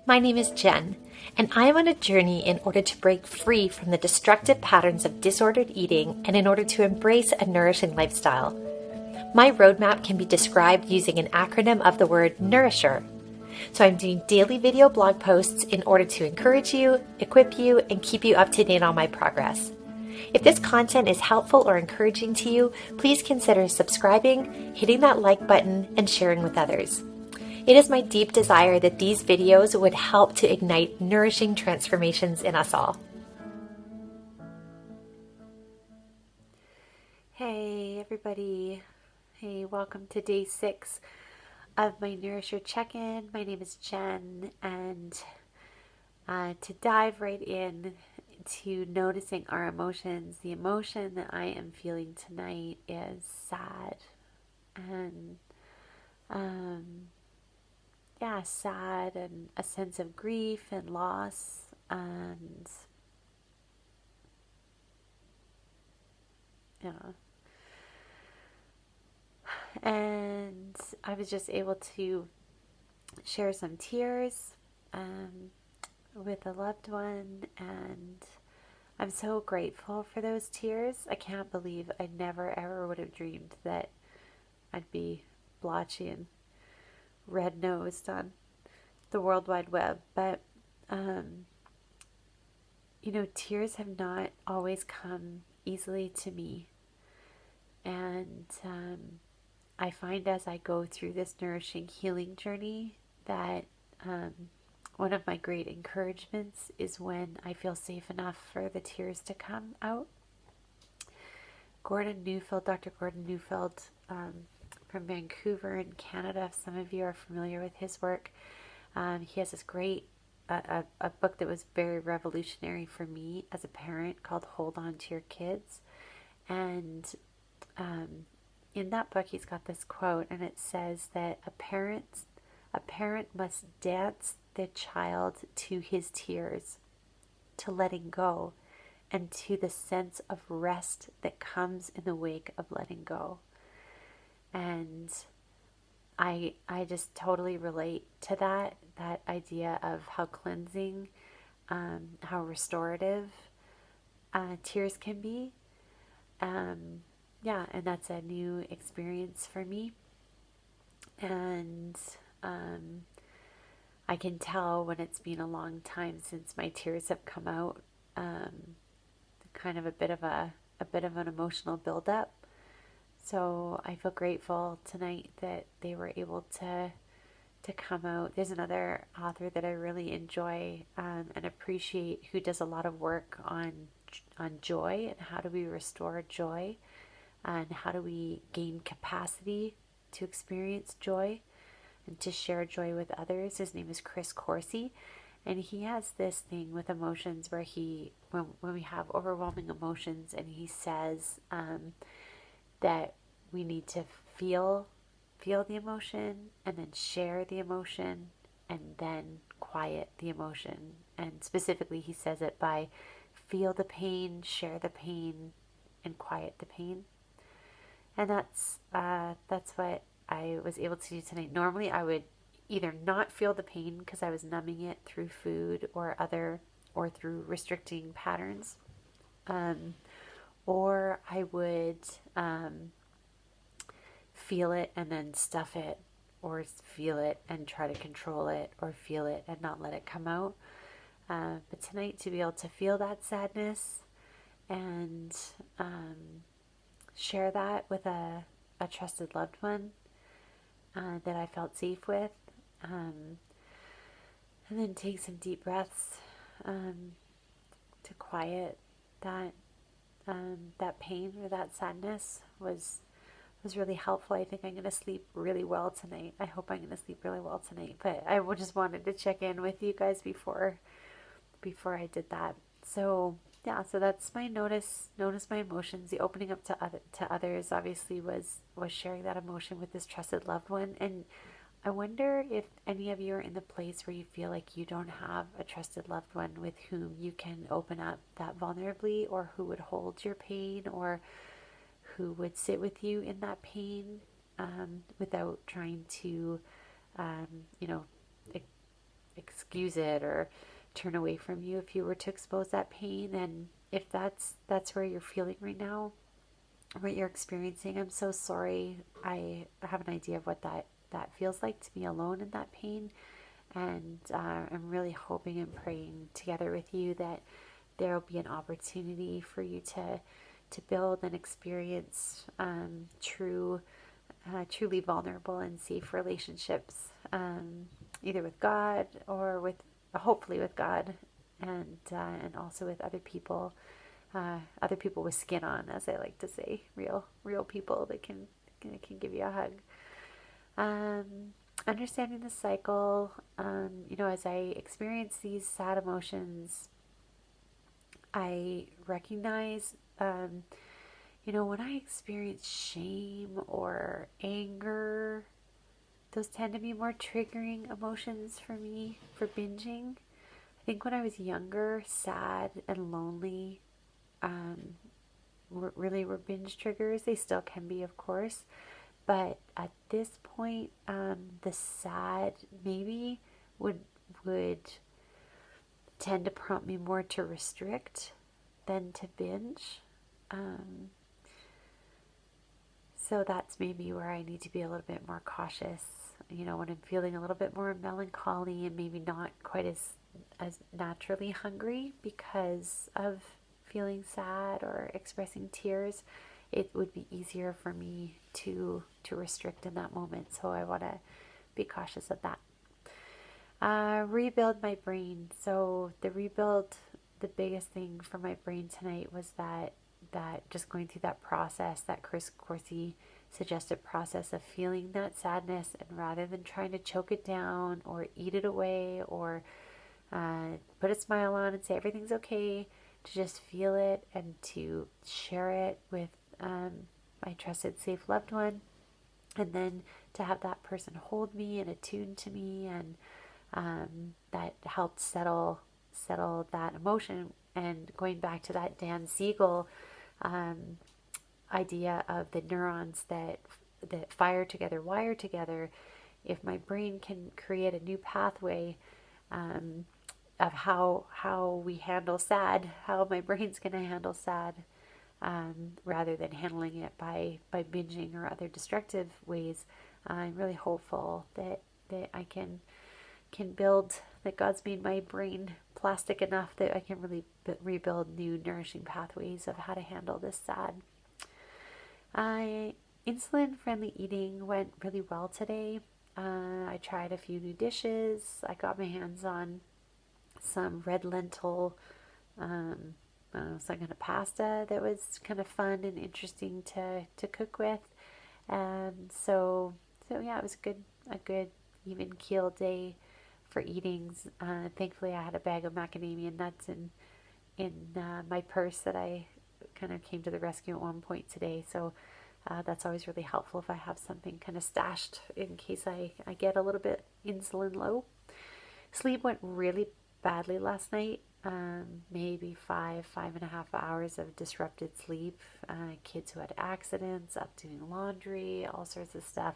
My name is Jen, and I am on a journey in order to break free from the destructive patterns of disordered eating and in order to embrace a nourishing lifestyle. My roadmap can be described using an acronym of the word Nourisher. So I'm doing daily video blog posts in order to encourage you, equip you, and keep you up to date on my progress. If this content is helpful or encouraging to you, please consider subscribing, hitting that like button, and sharing with others. It is my deep desire that these videos would help to ignite nourishing transformations in us all. Hey everybody. Hey, welcome to day 6 of my Nourisher Check-in. My name is Jen, and to dive right in to noticing our emotions, the emotion that I am feeling tonight is sad. And sad, and a sense of grief and loss, and and I was just able to share some tears with a loved one, and I'm so grateful for those tears. I can't believe I never ever would have dreamed that I'd be blotchy and red-nosed on the World Wide Web, but tears have not always come easily to me, and I find as I go through this nourishing healing journey that one of my great encouragements is when I feel safe enough for the tears to come out. Dr. Gordon Neufeld, from Vancouver in Canada, if some of you are familiar with his work, he has this great a book that was very revolutionary for me as a parent called Hold On to Your Kids. And in that book he's got this quote, and it says that a parent must dance the child to his tears, to letting go, and to the sense of rest that comes in the wake of letting go. And I just totally relate to that idea of how cleansing, how restorative tears can be. And that's a new experience for me. And I can tell when it's been a long time since my tears have come out, kind of a bit of an emotional buildup. So I feel grateful tonight that they were able to come out. There's another author that I really enjoy and appreciate, who does a lot of work on joy and how do we restore joy and how do we gain capacity to experience joy and to share joy with others. His name is Chris Corsi, and he has this thing with emotions where when we have overwhelming emotions, and he says that we need to feel the emotion and then share the emotion and then quiet the emotion. And specifically he says it by feel the pain, share the pain, and quiet the pain. And that's what I was able to do tonight. Normally I would either not feel the pain because I was numbing it through food or through restricting patterns, or I would feel it and then stuff it, or feel it and try to control it, or feel it and not let it come out. But tonight, to be able to feel that sadness and share that with a trusted loved one that I felt safe with, and then take some deep breaths to quiet that pain or that sadness was really helpful. I think I'm going to sleep really well tonight. I hope I'm going to sleep really well tonight. But I just wanted to check in with you guys before I did that. So so that's my notice my emotions. The opening up to others obviously was sharing that emotion with this trusted loved one. And I wonder if any of you are in the place where you feel like you don't have a trusted loved one with whom you can open up that vulnerably, or who would hold your pain, or who would sit with you in that pain without trying to, excuse it or turn away from you if you were to expose that pain. And if that's where you're feeling right now, what you're experiencing, I'm so sorry. I have an idea of what that feels like to be alone in that pain. And I'm really hoping and praying together with you that there will be an opportunity for you to build and experience truly vulnerable and safe relationships, either with God or hopefully with God, and also with other people with skin on, as I like to say, real people that can give you a hug. Understanding the cycle, as I experience these sad emotions, I recognize, when I experience shame or anger, those tend to be more triggering emotions for me for binging. I think when I was younger, sad and lonely were binge triggers. They still can be, of course. But at this point, the sad maybe would tend to prompt me more to restrict than to binge. So that's maybe where I need to be a little bit more cautious. When I'm feeling a little bit more melancholy and maybe not quite as naturally hungry because of feeling sad or expressing tears, it would be easier for me to restrict in that moment. So I want to be cautious of that. Rebuild my brain. So the biggest thing for my brain tonight was that just going through that process, that Chris Coursey suggested process of feeling that sadness, and rather than trying to choke it down or eat it away or put a smile on and say everything's okay, to just feel it and to share it with my trusted, safe loved one, and then to have that person hold me and attune to me, and that helped settle that emotion. And going back to that Dan Siegel idea of the neurons that fire together, wire together, if my brain can create a new pathway of how we handle sad, how my brain's going to handle sad, rather than handling it by binging or other destructive ways, I'm really hopeful that I can build, that God's made my brain plastic enough that I can really rebuild new nourishing pathways of how to handle this sad. Insulin friendly eating went really well today. I tried a few new dishes. I got my hands on some red lentil, some kind of pasta that was kind of fun and interesting to cook with. And so yeah, it was a good even keel day for eatings. Thankfully, I had a bag of macadamia nuts in my purse that I kind of came to the rescue at one point today. So that's always really helpful if I have something kind of stashed in case I get a little bit insulin low. Sleep went really badly last night. Maybe 5.5 hours of disrupted sleep. Kids who had accidents, up doing laundry, all sorts of stuff.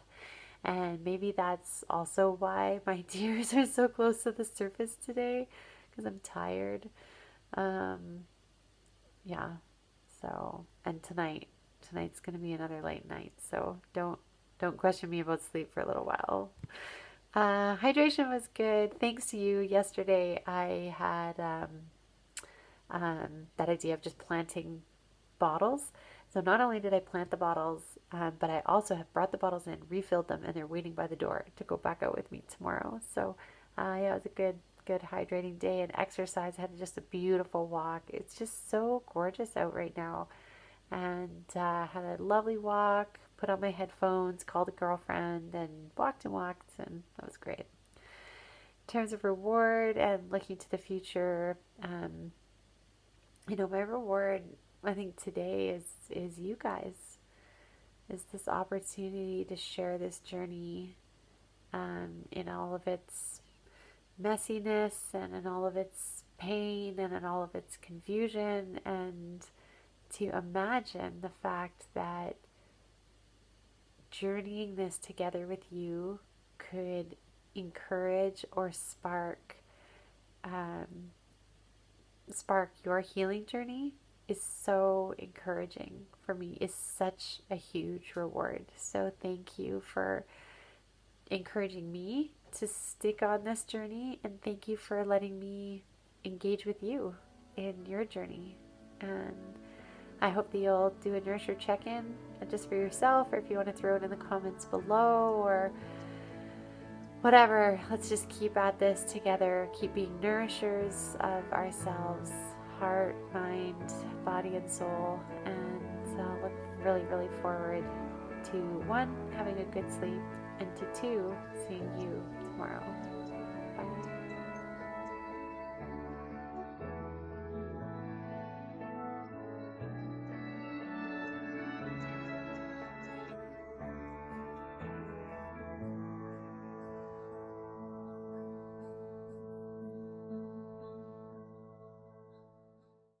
And maybe that's also why my tears are so close to the surface today, because I'm tired. Yeah. So, and tonight's going to be another late night. So don't question me about sleep for a little while. Hydration was good. Thanks to you. Yesterday I had that idea of just planting bottles. So not only did I plant the bottles, but I also have brought the bottles in, refilled them, and they're waiting by the door to go back out with me tomorrow. So yeah, it was a good hydrating day and exercise. I had just a beautiful walk. It's just so gorgeous out right now. And had a lovely walk, put on my headphones, called a girlfriend, and walked, and that was great. In terms of reward and looking to the future, my reward, I think today is you guys, is this opportunity to share this journey in all of its messiness and in all of its pain and in all of its confusion, and to imagine the fact that journeying this together with you could encourage or spark spark your healing journey is so encouraging for me, is such a huge reward. So thank you for encouraging me to stick on this journey, and thank you for letting me engage with you in your journey. And I hope that you'll do a Nourisher check-in just for yourself, or if you want to throw it in the comments below or whatever. Let's just keep at this together, keep being nourishers of ourselves, heart, mind, body, and soul. And look really, really forward to 1, having a good sleep, and to 2, seeing you tomorrow. Bye.